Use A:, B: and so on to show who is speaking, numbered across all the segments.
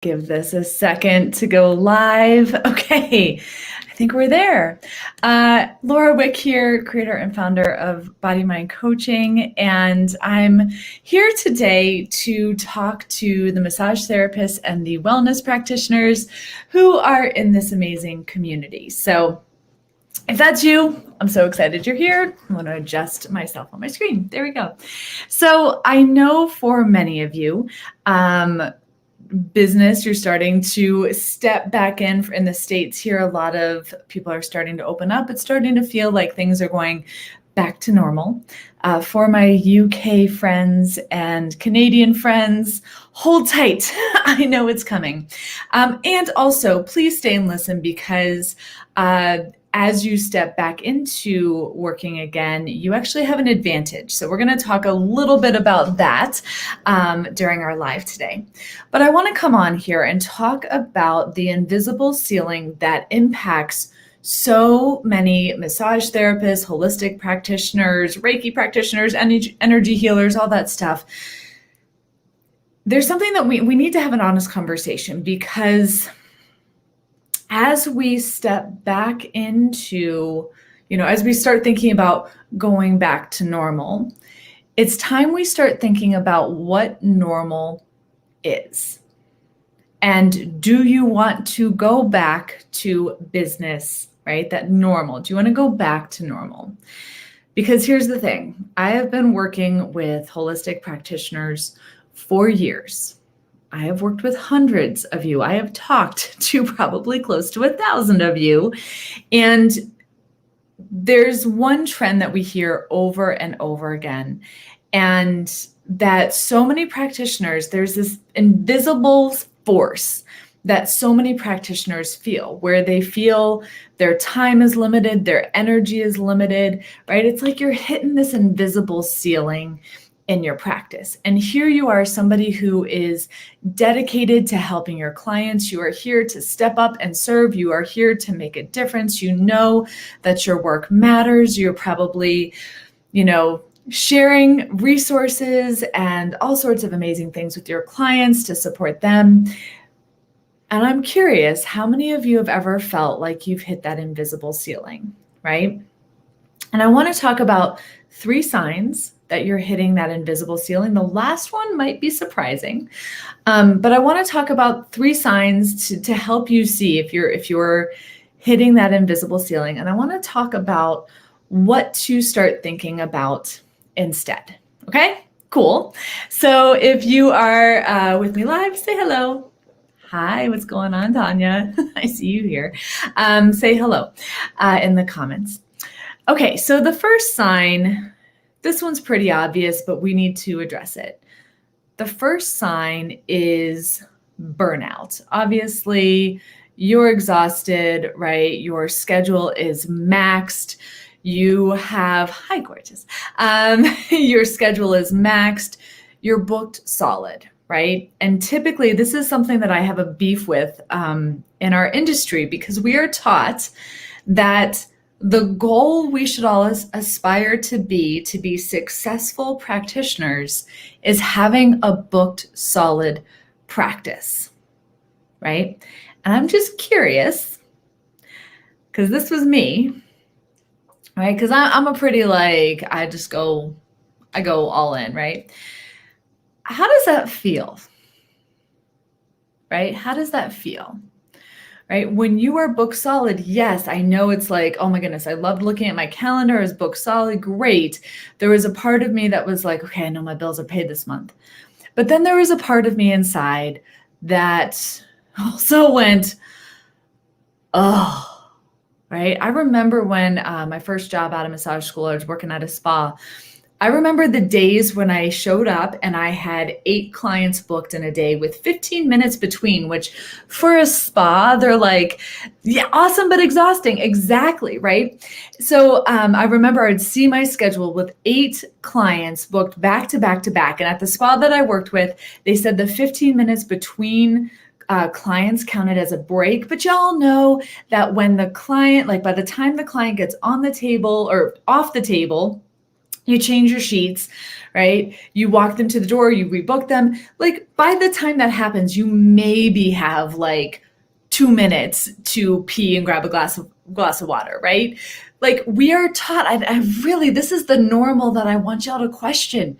A: Give this a second to go live. Okay, I think we're there. Laura Wick here, creator and founder of Body Mind Coaching, and I'm here today to talk to the massage therapists and the wellness practitioners who are in this amazing community. So if that's you, I'm so excited you're here. I'm going to adjust myself on my screen. There we go. So I know for many of you, business, you're starting to step back in the States here. A lot of people are starting to open up. It's starting to feel like things are going back to normal. For my UK friends and Canadian friends, hold tight. I know it's coming. And also, please stay and listen because as you step back into working again, you actually have an advantage. So we're going to talk a little bit about that during our live today. But I want to come on here and talk about the invisible ceiling that impacts so many massage therapists, holistic practitioners, Reiki practitioners, energy healers, all that stuff. There's something that we need to have an honest conversation because as we step back into, as we start thinking about going back to normal, it's time we start thinking about what normal is. And do you want to go back to business, right? That normal. Do you want to go back to normal? Because here's the thing. I have been working with holistic practitioners for years. I have worked with hundreds of you. I have talked to probably close to 1,000 of you. And there's one trend that we hear over and over again. And that so many practitioners, there's this invisible force that so many practitioners feel, where they feel their time is limited, their energy is limited, right? It's like you're hitting this invisible ceiling in your practice. And here you are, somebody who is dedicated to helping your clients. You are here to step up and serve. You are here to make a difference. You know that your work matters. You're probably, sharing resources and all sorts of amazing things with your clients to support them. And I'm curious, how many of you have ever felt like you've hit that invisible ceiling, right? And I want to talk about 3 signs that you're hitting that invisible ceiling. The last one might be surprising, but I want to talk about 3 signs to help you see if you're hitting that invisible ceiling. And I want to talk about what to start thinking about instead. Okay, cool. So if you are with me live, say hello. Hi, what's going on, Tanya? I see you here. Say hello in the comments. Okay, so the first sign, this one's pretty obvious, but we need to address it. The first sign is burnout. Obviously, you're exhausted, right? Your schedule is maxed. You have, hi, gorgeous. Your schedule is maxed. You're booked solid, right? And typically, this is something that I have a beef with in our industry because we are taught that the goal we should all aspire to be successful practitioners is having a booked solid practice, right? And I'm just curious, because this was me, right? Because I'm a pretty I go all in, right? How does that feel, right? How does that feel? Right? When you are booked solid, yes, I know it's like, oh my goodness, I loved looking at my calendar. I was booked solid. Great. There was a part of me that was like, okay, I know my bills are paid this month. But then there was a part of me inside that also went, oh, right? I remember when my first job out of massage school, I was working at a spa. I remember the days when I showed up and I had 8 clients booked in a day with 15 minutes between, which for a spa, they're like, yeah, awesome, but exhausting. Exactly, right? So I remember I'd see my schedule with 8 clients booked back to back to back. And at the spa that I worked with, they said the 15 minutes between clients counted as a break. But y'all know that when the client, by the time the client gets on the table or off the table, You change your sheets, right? You walk them to the door, you rebook them. Like by the time that happens, you maybe have like 2 minutes to pee and grab a glass of water, right? Like we are taught, I really, this is the normal that I want y'all to question.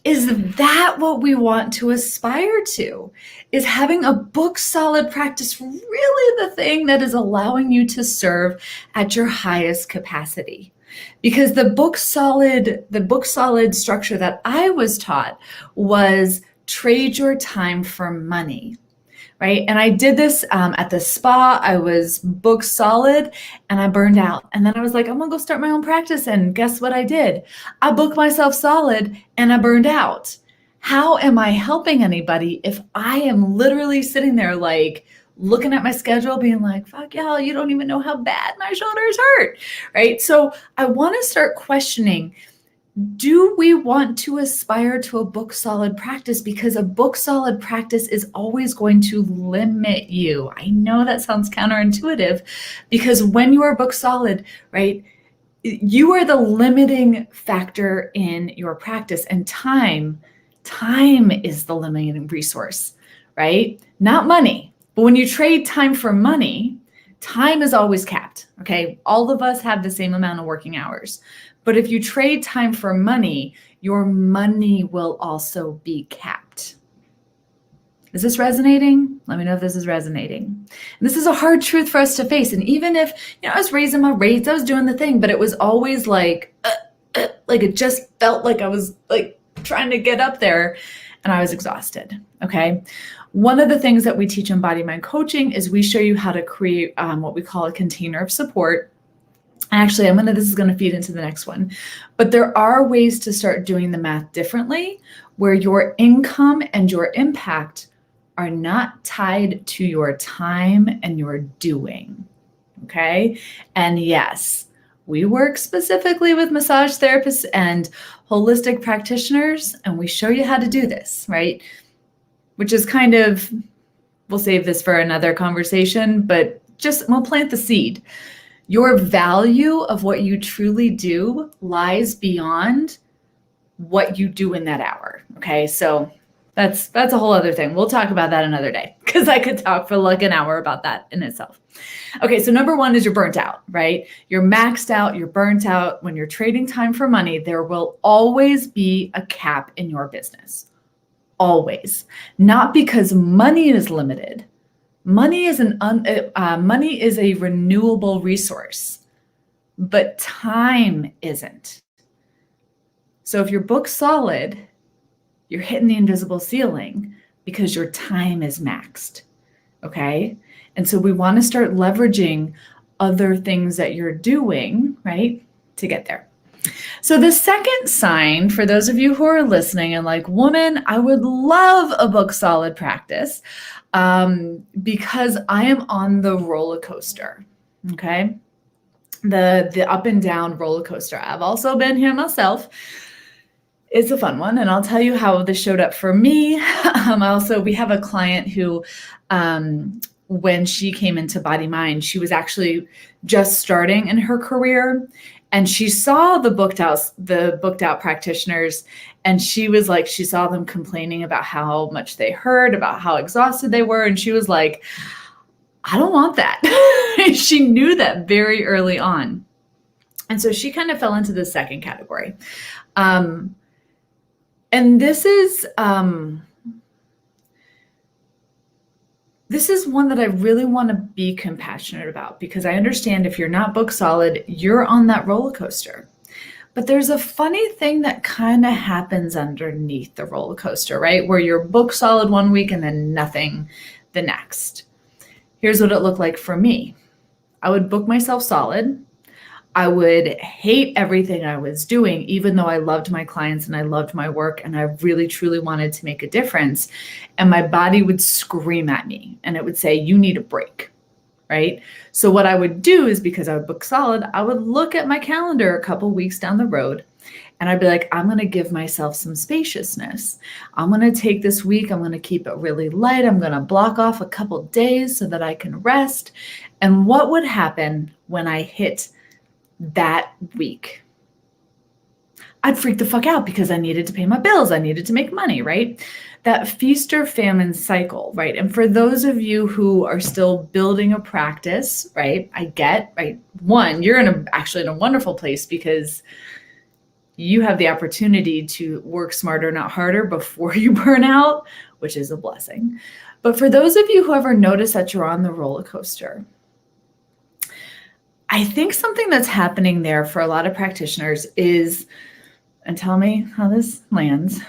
A: Is that what we want to aspire to? Is having a book solid practice really the thing that is allowing you to serve at your highest capacity? Because the book solid structure that I was taught was trade your time for money, right? And I did this at the spa. I was book solid and I burned out. And then I was like, I'm gonna go start my own practice. And guess what I did? I booked myself solid and I burned out. How am I helping anybody if I am literally sitting there like looking at my schedule being like, fuck y'all, you don't even know how bad my shoulders hurt, right? So I want to start questioning, do we want to aspire to a book solid practice? Because a book solid practice is always going to limit you. I know that sounds counterintuitive because when you are book solid, right, you are the limiting factor in your practice, and time is the limiting resource, right? Not money. But when you trade time for money, time is always capped, okay? All of us have the same amount of working hours. But if you trade time for money, your money will also be capped. Is this resonating? Let me know if this is resonating. And this is a hard truth for us to face. And even if, I was raising my rates, I was doing the thing, but it was always like it just felt like I was like trying to get up there and I was exhausted, okay? One of the things that we teach in Body Mind Coaching is we show you how to create what we call a container of support. Actually, this is going to feed into the next one, but there are ways to start doing the math differently where your income and your impact are not tied to your time and your doing, okay? And yes, we work specifically with massage therapists and holistic practitioners, and we show you how to do this, right? Which is kind of, we'll save this for another conversation, but we'll plant the seed. Your value of what you truly do lies beyond what you do in that hour, okay? So that's a whole other thing. We'll talk about that another day because I could talk for like an hour about that in itself. Okay, so number one is you're burnt out, right? You're maxed out, you're burnt out. When you're trading time for money, there will always be a cap in your business. Always. Not because money is limited. Money is a renewable resource, but time isn't. So if you're book solid, you're hitting the invisible ceiling because your time is maxed, okay? And so we want to start leveraging other things that you're doing, right, to get there. So the second sign, for those of you who are listening and like, woman, I would love a book solid practice because I am on the roller coaster, okay? The up and down roller coaster. I've also been here myself. It's a fun one, and I'll tell you how this showed up for me. We have a client who, when she came into Body Mind, she was actually just starting in her career, and she saw the booked out practitioners, and she was like, she saw them complaining about how much they hurt, about how exhausted they were, and she was like, I don't want that. She knew that very early on, and so she kind of fell into the second category. And this is one that I really want to be compassionate about because I understand if you're not book solid, you're on that roller coaster. But there's a funny thing that kind of happens underneath the roller coaster, right? Where you're book solid one week and then nothing the next. Here's what it looked like for me. I would book myself solid. I would hate everything I was doing, even though I loved my clients and I loved my work and I really, truly wanted to make a difference. And my body would scream at me and it would say, you need a break, right? So what I would do is, because I would book solid, I would look at my calendar a couple weeks down the road and I'd be like, I'm going to give myself some spaciousness. I'm going to take this week. I'm going to keep it really light. I'm going to block off a couple days so that I can rest. And what would happen when I hit that week? I'd freak the fuck out because I needed to pay my bills. I needed to make money, right? That feast or famine cycle, right? And for those of you who are still building a practice, right? I get, right? One, you're actually in a wonderful place because you have the opportunity to work smarter, not harder before you burn out, which is a blessing. But for those of you who ever notice that you're on the roller coaster, I think something that's happening there for a lot of practitioners is, and tell me how this lands,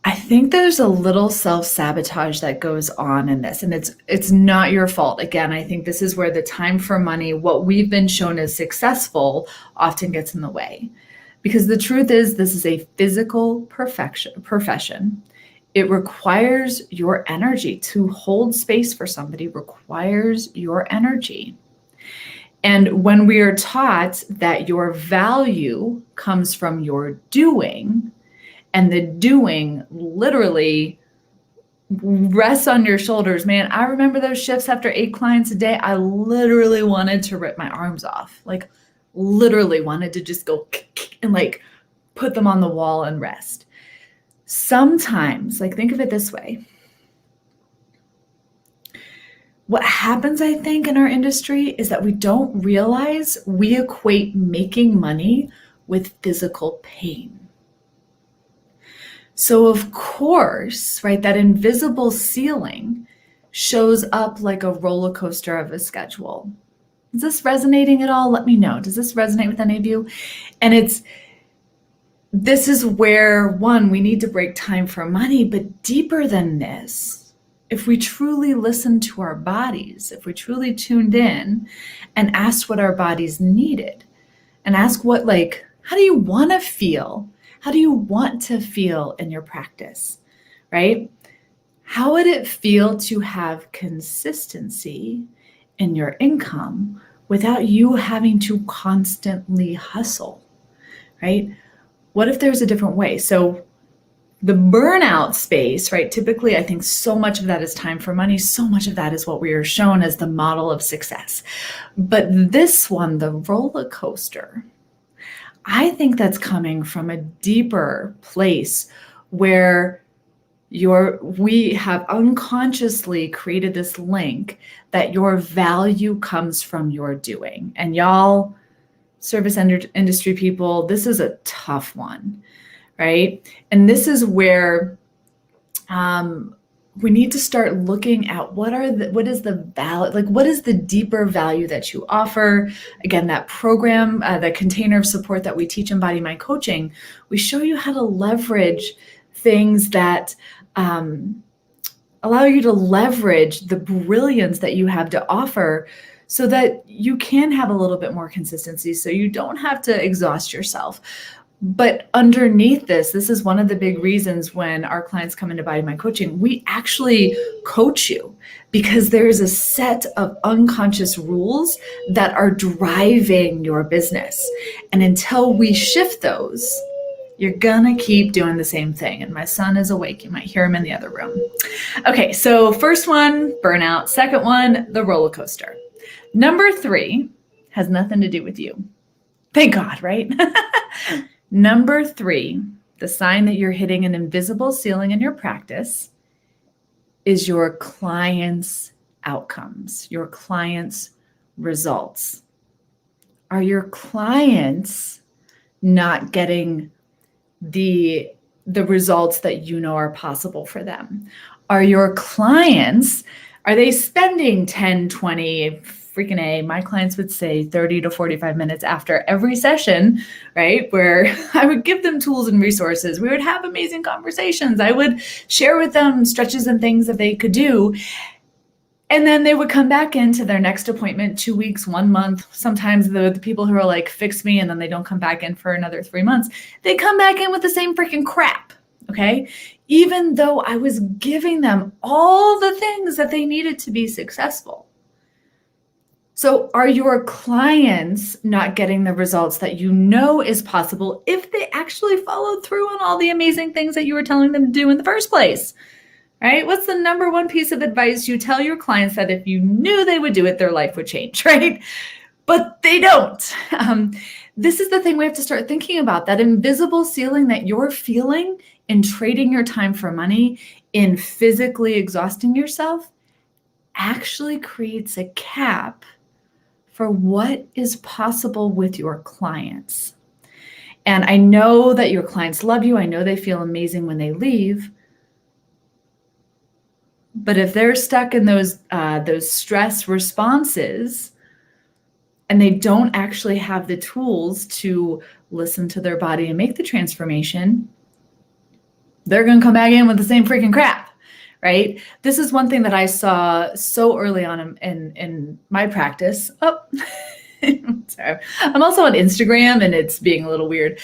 A: I think there's a little self-sabotage that goes on in this, and it's not your fault. Again, I think this is where the time for money, what we've been shown as successful, often gets in the way. Because the truth is, this is a physical profession. It requires your energy. To hold space for somebody requires your energy. And when we are taught that your value comes from your doing, and the doing literally rests on your shoulders, man, I remember those shifts after 8 clients a day. I literally wanted to rip my arms off, like literally wanted to just go and like put them on the wall and rest. Sometimes, like, think of it this way. What happens, I think, in our industry is that we don't realize we equate making money with physical pain. So of course, right, that invisible ceiling shows up like a roller coaster of a schedule. Is this resonating at all? Let me know. Does this resonate with any of you? And this is where, one, we need to break time for money, but deeper than this, if we truly listen to our bodies, if we truly tuned in and asked what our bodies needed, and ask what, like, how do you want to feel? How do you want to feel in your practice, right? How would it feel to have consistency in your income without you having to constantly hustle, right? What if there's a different way? So the burnout space, right? Typically, I think so much of that is time for money. So much of that is what we are shown as the model of success. But this one, the roller coaster, I think that's coming from a deeper place where we have unconsciously created this link that your value comes from your doing. And y'all, service industry people, this is a tough one, right? And this is where we need to start looking at what is the value, like what is the deeper value that you offer. Again, that program, the container of support that we teach in Body Mind Coaching, we show you how to leverage things that allow you to leverage the brilliance that you have to offer so that you can have a little bit more consistency, so you don't have to exhaust yourself. But underneath this is one of the big reasons when our clients come into Body Mind Coaching, we actually coach you because there's a set of unconscious rules that are driving your business. And until we shift those, you're gonna keep doing the same thing. And my son is awake. You might hear him in the other room. Okay, so first one, burnout. Second one, the roller coaster. Number 3 has nothing to do with you. Thank God, right? Number 3, the sign that you're hitting an invisible ceiling in your practice is your clients' outcomes, your clients' results. Are your clients not getting the results that you know are possible for them? Are your clients, are they spending 10, 20, freaking A, my clients would say 30 to 45 minutes after every session, right? Where I would give them tools and resources. We would have amazing conversations. I would share with them stretches and things that they could do. And then they would come back into their next appointment 2 weeks, 1 month. Sometimes the people who are like, fix me, and then they don't come back in for another 3 months, they come back in with the same freaking crap, okay? Even though I was giving them all the things that they needed to be successful. So are your clients not getting the results that you know is possible if they actually followed through on all the amazing things that you were telling them to do in the first place? Right? What's the number one piece of advice you tell your clients that if you knew they would do it, their life would change, right? but they don't. This is the thing we have to start thinking about, that invisible ceiling that you're feeling in trading your time for money, in physically exhausting yourself, actually creates a cap for what is possible with your clients. And I know that your clients love you. I know they feel amazing when they leave. But if they're stuck in those stress responses and they don't actually have the tools to listen to their body and make the transformation, they're going to come back in with the same freaking crap, right? This is one thing that I saw so early on in my practice. Oh, sorry. I'm also on Instagram and it's being a little weird.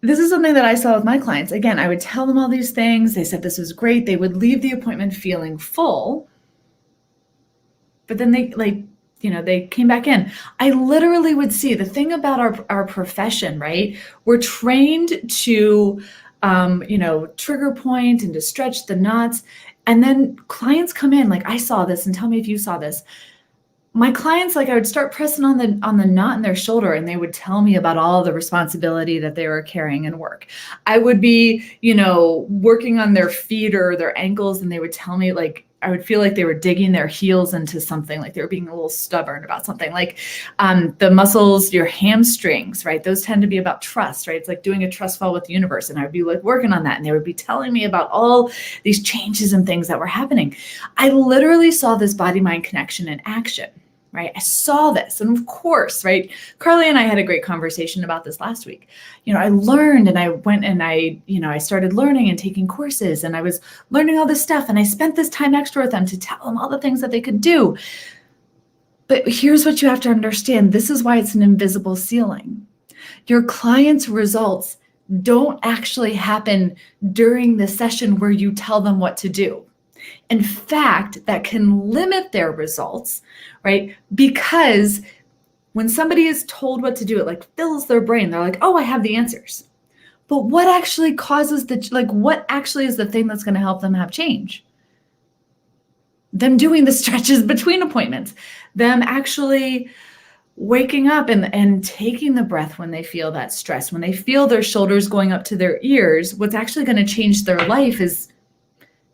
A: This is something that I saw with my clients. Again, I would tell them all these things. They said this was great. They would leave the appointment feeling full, but then they came back in. I literally would see the thing about our profession, right? We're trained to, trigger point and to stretch the knots. And then clients come in, like I saw this, and tell me if you saw this. My clients, I would start pressing on the knot in their shoulder, and they would tell me about all the responsibility that they were carrying in work. I would be, working on their feet or their ankles, and they would tell me, I would feel like they were digging their heels into something, like they were being a little stubborn about something. Like the muscles, your hamstrings, right? Those tend to be about trust, right? It's like doing a trust fall with the universe. And I would be working on that. And they would be telling me about all these changes and things that were happening. I literally saw this body-mind connection in action, right? I saw this. And of course, right? Carly and I had a great conversation about this last week. I learned, and I went and I started learning and taking courses, and I was learning all this stuff, and I spent this time extra with them to tell them all the things that they could do. But here's what you have to understand. This is why it's an invisible ceiling. Your clients' results don't actually happen during the session where you tell them what to do. In fact, that can limit their results, right? Because when somebody is told what to do, it fills their brain. They're like, oh, I have the answers. But what actually causes what actually is the thing that's going to help them have change? Them doing the stretches between appointments, them actually waking up and taking the breath when they feel that stress, when they feel their shoulders going up to their ears. What's actually going to change their life is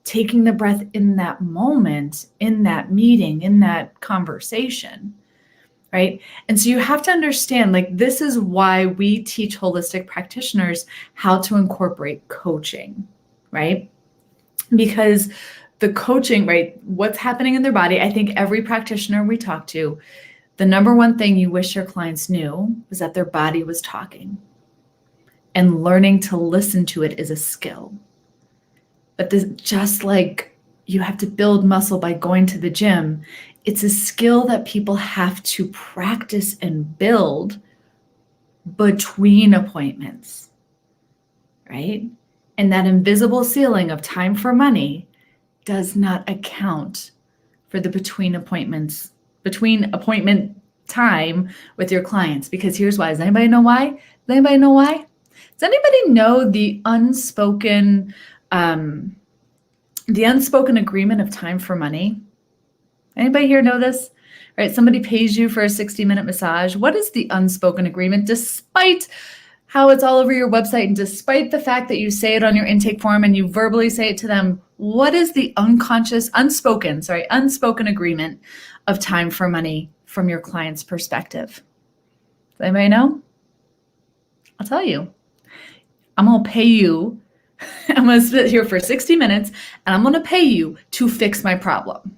A: taking the breath in that moment, in that meeting, in that conversation, right? And so you have to understand, this is why we teach holistic practitioners how to incorporate coaching, right? Because the coaching, right, what's happening in their body, I think every practitioner we talk to, the number one thing you wish your clients knew was that their body was talking. And learning to listen to it is a skill. But this, just like you have to build muscle by going to the gym, it's a skill that people have to practice and build between appointments, right? And that invisible ceiling of time for money does not account for the between appointment time with your clients. Because here's why. Does anybody know why? Does anybody know why? Does anybody know the unspoken agreement of time for money? Anybody here know this? Right? Somebody pays you for a 60-minute massage. What is the unspoken agreement, despite how it's all over your website and despite the fact that you say it on your intake form and you verbally say it to them? What is the unspoken agreement of time for money from your client's perspective? Does anybody know? I'll tell you. I'm going to pay you. I'm going to sit here for 60 minutes and I'm going to pay you to fix my problem.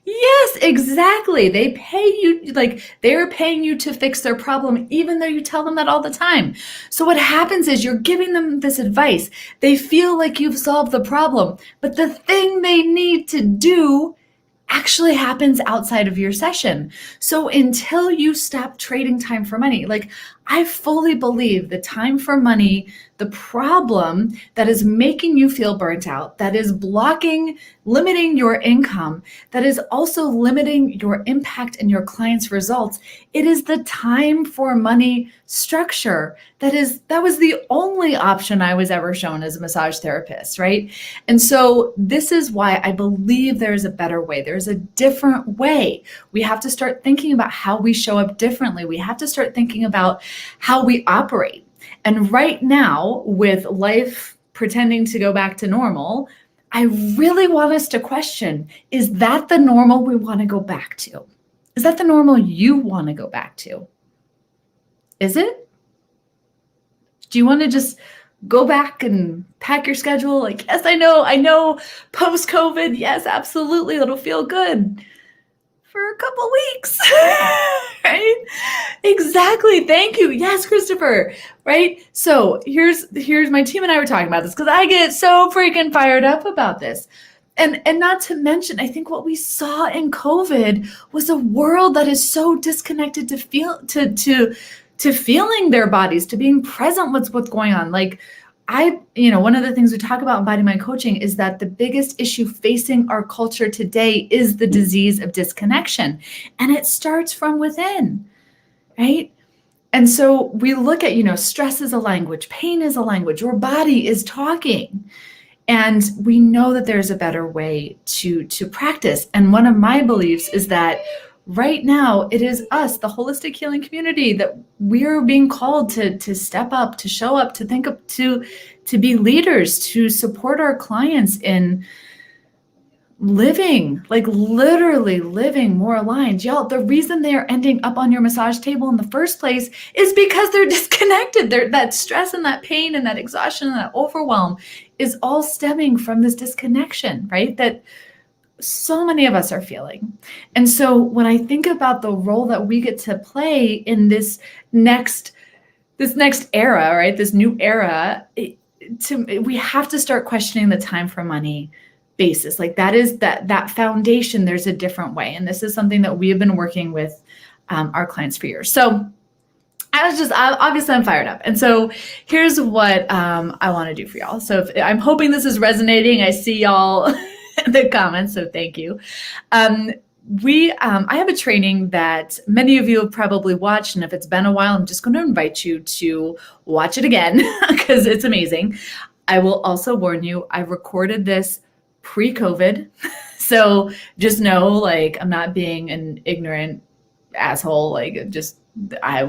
A: Yes, exactly. They pay you, they're paying you to fix their problem, even though you tell them that all the time. So what happens is you're giving them this advice. They feel like you've solved the problem, but the thing they need to do actually happens outside of your session. So until you stop trading time for money, I fully believe the time for money, the problem that is making you feel burnt out, that is limiting your income, that is also limiting your impact and your clients' results. It is the time for money structure. That was the only option I was ever shown as a massage therapist, right? And so this is why I believe there's a better way. There's a different way. We have to start thinking about how we show up differently. We have to start thinking about how we operate. And right now, with life pretending to go back to normal, I really want us to question, is that the normal we want to go back to? Is that the normal you want to go back to? Is it? Do you want to just go back and pack your schedule? Like, yes, I know, post-COVID, yes, absolutely, it'll feel good for a couple weeks, right? Exactly. Thank you. Yes, Christopher, right? So here's my team and I were talking about this because I get so freaking fired up about this. And not to mention, I think what we saw in COVID was a world that is so disconnected to feeling their bodies, to being present with what's going on. Like one of the things we talk about in Body Mind Coaching is that the biggest issue facing our culture today is the disease of disconnection. And it starts from within, right? And so we look at, stress is a language, pain is a language, your body is talking. And we know that there's a better way to practice. And one of my beliefs is that right now, it is us, the holistic healing community, that we're being called to step up, to show up, to think up, to be leaders, to support our clients in living, like literally living more aligned. Y'all, the reason they are ending up on your massage table in the first place is because they're disconnected. That stress and that pain and that exhaustion and that overwhelm is all stemming from this disconnection, right? That so many of us are feeling. And so when I think about the role that we get to play in this next era, right? This new era, we have to start questioning the time for money basis. Like that is that foundation. There's a different way. And this is something that we have been working with our clients for years. So obviously I'm fired up. And so here's what I want to do for y'all. So I'm hoping this is resonating. I see y'all in the comments, so thank you. I have a training that many of you have probably watched, and if it's been a while, I'm just going to invite you to watch it again because it's amazing. I will also warn you, I recorded this pre-COVID, so just know, like, I'm not being an ignorant asshole, like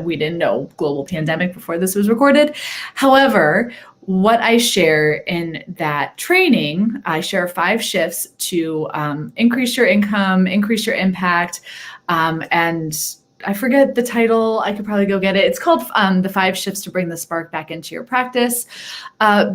A: we didn't know global pandemic before this was recorded. However, what I share in that training, I share 5 shifts to increase your income, increase your impact, and I forget the title. I could probably go get it. It's called the 5 Shifts to Bring the Spark Back into Your Practice.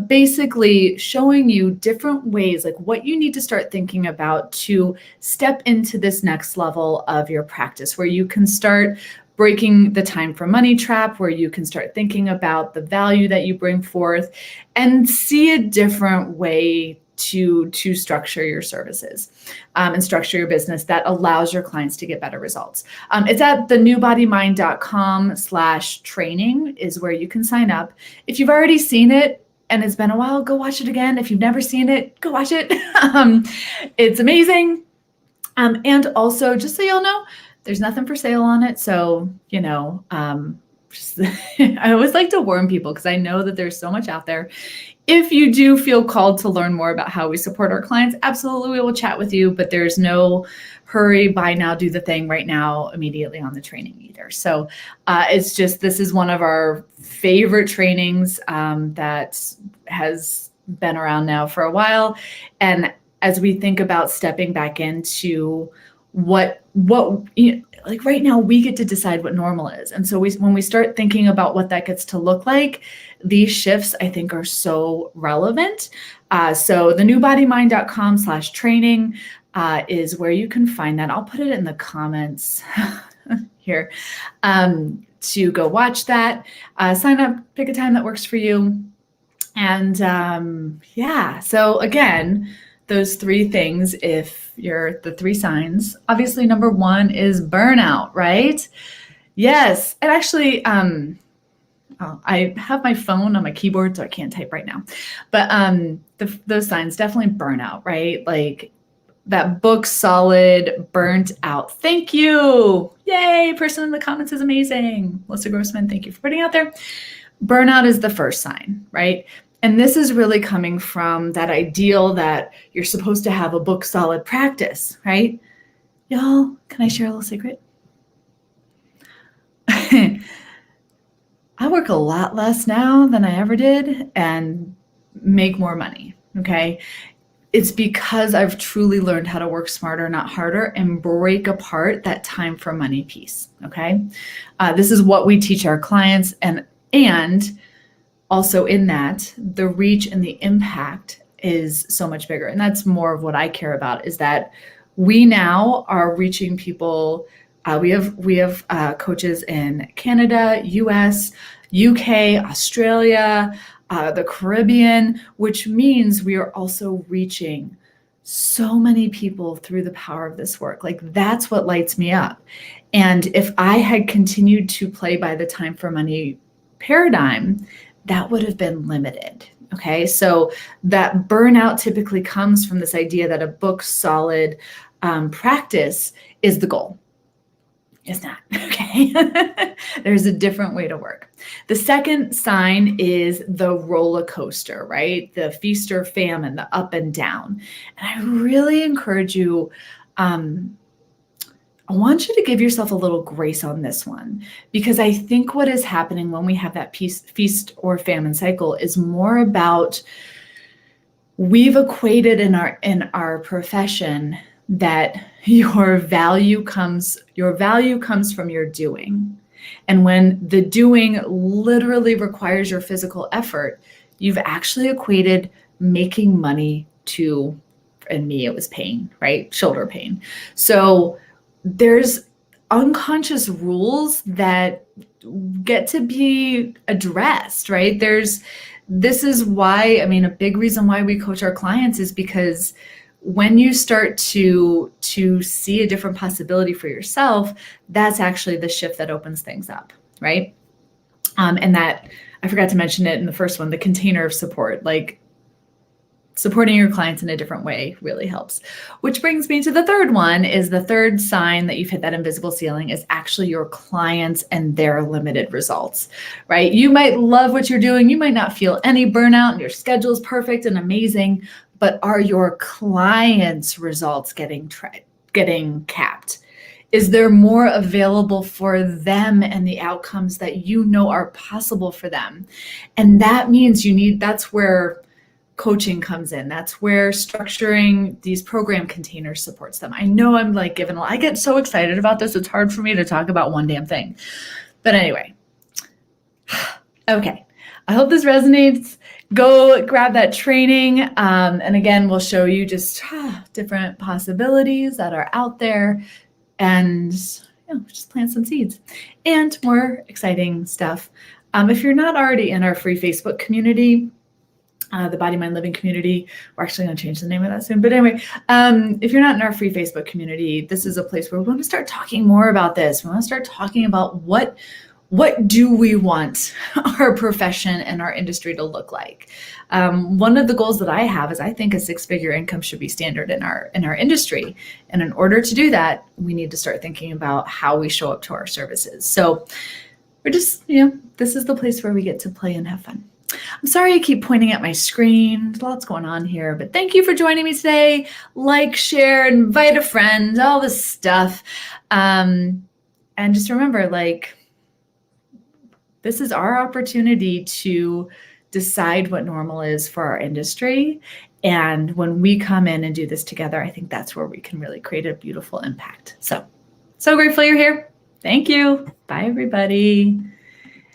A: Basically showing you different ways, like what you need to start thinking about to step into this next level of your practice, where you can start breaking the time for money trap, where you can start thinking about the value that you bring forth and see a different way to structure your services and structure your business that allows your clients to get better results. It's at thenewbodymind.com/training is where you can sign up. If you've already seen it and it's been a while, go watch it again. If you've never seen it, go watch it. It's amazing. And also, just so y'all know, there's nothing for sale on it. So, I always like to warn people because I know that there's so much out there. If you do feel called to learn more about how we support our clients, absolutely, we will chat with you, but there's no hurry, buy now, do the thing right now, immediately on the training either. So it's just, this is one of our favorite trainings that has been around now for a while. And as we think about stepping back into what like right now, we get to decide what normal is. And so when we start thinking about what that gets to look like, these shifts, I think, are so relevant. So thenewbodymind.com/training is where you can find that. I'll put it in the comments here to go watch that. Sign up, pick a time that works for you. And so again, those 3 things, if you're the 3 signs, obviously number 1 is burnout, right? Yes. And actually, I have my phone on my keyboard, so I can't type right now. But those signs, definitely burnout, right? Like that book solid, burnt out. Thank you. Yay. Person in the comments is amazing. Melissa Grossman, thank you for putting out there. Burnout is the first sign, right? And this is really coming from that ideal that you're supposed to have a book solid practice, right? Y'all, can I share a little secret? I work a lot less now than I ever did and make more money, okay? It's because I've truly learned how to work smarter, not harder, and break apart that time for money piece, okay? This is what we teach our clients, and also in that, the reach and the impact is so much bigger. And that's more of what I care about, is that we now are reaching people. We have coaches in Canada, US, UK, Australia, the Caribbean, which means we are also reaching so many people through the power of this work. Like, that's what lights me up. And if I had continued to play by the time for money paradigm, that would have been limited. Okay, so that burnout typically comes from this idea that a book solid practice is the goal. It's not, okay? There's a different way to work. The second sign is the roller coaster, right? The feast or famine, the up and down. And I really encourage you, I want you to give yourself a little grace on this one, because I think what is happening when we have that feast or famine cycle is more about, we've equated in our profession that your value comes from your doing. And when the doing literally requires your physical effort, you've actually equated making money to, in me, it was pain, right? Shoulder pain. So there's unconscious rules that get to be addressed, right? This is why, I mean, a big reason why we coach our clients is because when you start to see a different possibility for yourself, that's actually the shift that opens things up, right? And that, I forgot to mention it in the first one, the container of support, like supporting your clients in a different way really helps. Which brings me to the third one, is the third sign that you've hit that invisible ceiling is actually your clients and their limited results, right? You might love what you're doing. You might not feel any burnout and your schedule is perfect and amazing, but are your clients' results getting capped? Is there more available for them and the outcomes that you know are possible for them? And that means that's where coaching comes in. That's where structuring these program containers supports them. I know I'm like I get so excited about this. It's hard for me to talk about one damn thing. But anyway, okay. I hope this resonates. Go grab that training. And again, we'll show you just different possibilities that are out there, and just plant some seeds and more exciting stuff. If you're not already in our free Facebook community, the Body, Mind, Living community. We're actually going to change the name of that soon. But anyway, if you're not in our free Facebook community, this is a place where we want to start talking more about this. We want to start talking about what do we want our profession and our industry to look like. One of the goals that I have is I think a 6-figure income should be standard in our industry. And in order to do that, we need to start thinking about how we show up to our services. So we're just, this is the place where we get to play and have fun. I'm sorry I keep pointing at my screen. There's lots going on here, but thank you for joining me today. Like, share, invite a friend, all this stuff. And just remember, this is our opportunity to decide what normal is for our industry. And when we come in and do this together, I think that's where we can really create a beautiful impact. So grateful you're here. Thank you. Bye, everybody.